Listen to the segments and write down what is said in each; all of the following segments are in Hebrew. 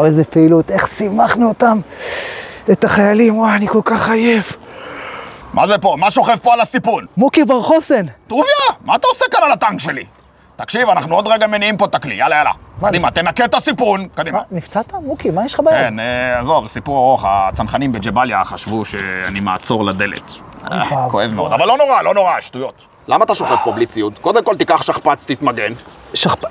איזה פעילות, איך שימחנו אותם, את החיילים, וואי, אני כל כך עייף. מה זה פה? מה שוכב פה על הסיפון? מוקי בר חוסן. טוביה, מה אתה עושה כאן על הטנק שלי? תקשיב, אנחנו עוד רגע מניעים פה את הכלי, יאללה, יאללה. קדימה, תנקה את הסיפון, קדימה. נפצעת? מוקי, מה יש לך בעיה? כן, עזוב, סיפור ארוך, הצנחנים בג'באליה חשבו שאני מעצור לדלת. כואב מאוד, אבל לא נורא, שטויות. למה אתה שוכב פה בלי ציוד? קודם כל תיקח שכפ"ץ, תתמגן. שכפ"ץ?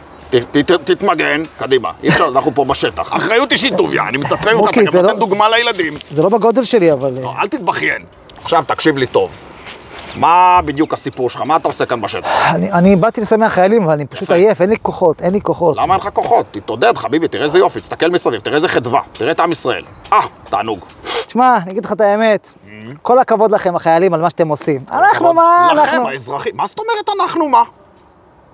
תתמגן, קדימה, אי אפשר, אנחנו פה בשטח. אחריות אישית טוביה, אני מצפה ממך, אתה גם נותן דוגמה לילדים. זה לא בגודל שלי, אבל... לא, אל תתבכיין. עכשיו תקשיב לי טוב. מה בדיוק הסיפור שלך? מה אתה עושה כאן בשטח? אני באתי לשמח חיילים, אבל אני פשוט עייף, אין לי כוחות. למה אין לך כוחות? תתעודד, חביבי, תראה איזה יופי, תסתכל מסביב, תראה איזה חדווה, תראה את עם ישראל. תענוג. תשמע, אני אגיד לך את האמת, כל הכבוד לכם, החיילים, על מה שאתם עושים. אנחנו מה? לכם, האזרחים. מה זאת אומרת אנחנו מה?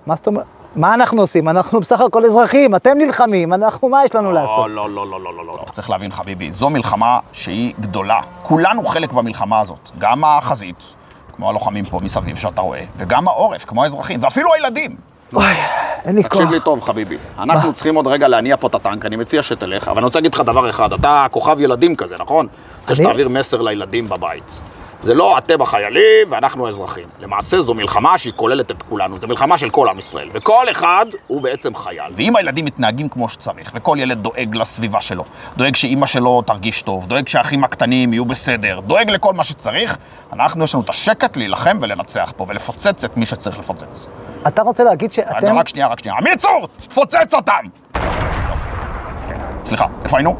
מה זאת אומרת? מה אנחנו עושים? אנחנו בסך הכל אזרחים, אתם נלחמים, מה יש לנו לעשות? לא. צריך להבין, חביבי, זו מלחמה שהיא גדולה. כולנו חלק במלחמה הזאת. גם החזית, כמו הלוחמים פה מסביב שאתה רואה, וגם העורף, כמו האזרחים, ואפילו הילדים. אוי, אין לי כוח. תקשיב לי טוב, חביבי. אנחנו צריכים עוד רגע להניע פה את הטנק, אני מציע שתלך, אבל אני רוצה להגיד לך דבר אחד, אתה כוכב ילדים כזה, נכון? רוצה שתעביר מסר לילדים בבית. זה לא אתם החיילים ואנחנו האזרחים. למעשה זו מלחמה שהיא כוללת את כולנו, זו מלחמה של כל עם ישראל, וכל אחד הוא בעצם חייל. ואם הילדים מתנהגים כמו שצריך, וכל ילד דואג לסביבה שלו, דואג שאמא שלו תרגיש טוב, דואג שהאחים הקטנים יהיו בסדר, דואג לכל מה שצריך, יש לנו את השקט להילחם ולנצח פה, ולפוצץ את מי שצריך לפוצץ. אתה רוצה להגיד שאתם... רק שנייה. עמיצור! תפוצץ אותם! סליחה, איפה היינו?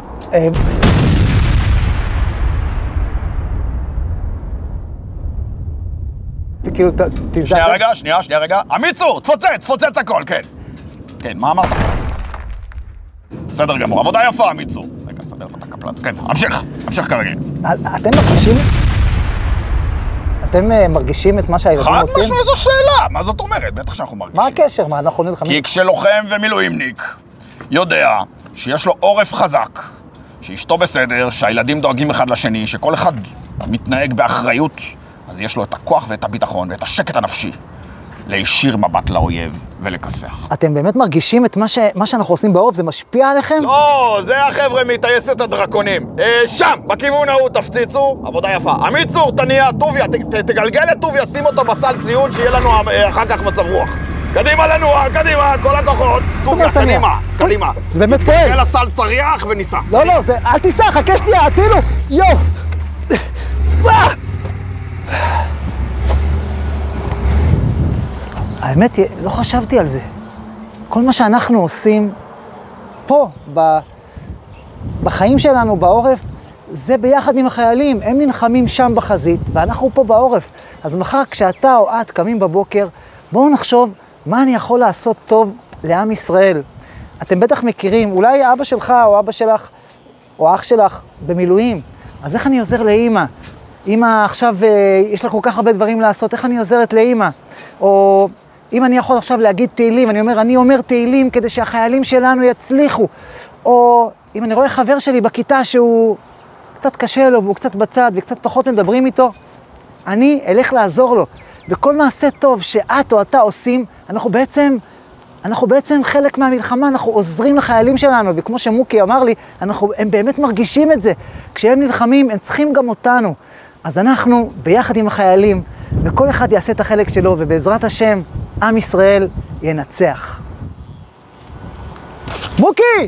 כאילו, שנייה רגע. עמיצור, תפוצץ הכל, כן. כן, מה אמרת? בסדר גמור, עבודה יפה, עמיצור. רגע, סדר את הקפלט. כן, המשך כרגיל. אתם מרגישים את מה שהילדים עושים? חד משמעית, זו שאלה. מה זאת אומרת? בטח שאנחנו מרגישים. מה הקשר? מה, אנחנו נלחמים? כי כשלוחם ומילואימניק יודע שיש לו עורף חזק, שאשתו בסדר, שהילדים דואגים אחד לשני, שכל אחד מתנהג באחריות, אז יש לו את הכוח ואת הביטחון ואת השקט הנפשי להישיר מבט לאויב ולכסח. אתם באמת מרגישים את מה שאנחנו עושים בעורף? זה משפיע עליכם? לא, זה החבר'ה מטייסת הדרקונים. שם, בכיוון ההוא תפציצו, עבודה יפה. עמיצור, תניע, טוביה, תגלגל את טוביה, שים אותו בסל ציון שיהיה לנו אחר כך מצב רוח. קדימה לנוע, קדימה, כל הכוחות. טוביה, קדימה. זה באמת כואב. תגל הסל סריח וניסע. לא, אל תיסע, חכה שנייה, הצילו. יו! האמת, לא חשבתי על זה. כל מה שאנחנו עושים פה, בחיים שלנו, בעורף, זה ביחד עם החיילים. הם נלחמים שם בחזית, ואנחנו פה בעורף. אז מחר כשאתה או את קמים בבוקר, בואו נחשוב מה אני יכול לעשות טוב לעם ישראל. אתם בטח מכירים, אולי אבא שלך או אבא שלך או אח שלך במילואים. אז איך אני עוזר לאמא? אמא עכשיו יש לה כל כך הרבה דברים לעשות, איך אני עוזרת לאמא? או אם אני יכול עכשיו להגיד תהילים, אני אומר תהילים כדי שהחיילים שלנו יצליחו. או אם אני רואה חבר שלי בכיתה שהוא קצת קשה לו והוא קצת בצד וקצת פחות מדברים איתו, אני אלך לעזור לו. בכל מעשה טוב שאת או אתה עושים, אנחנו בעצם חלק מהמלחמה, אנחנו עוזרים לחיילים שלנו, וכמו שמוקי אמר לי, הם באמת מרגישים את זה. כשהם נלחמים, הם צריכים גם אותנו. אז אנחנו, ביחד עם החיילים, וכל אחד יעשה את החלק שלו, ובעזרת השם, עם ישראל ינצח. מוקי!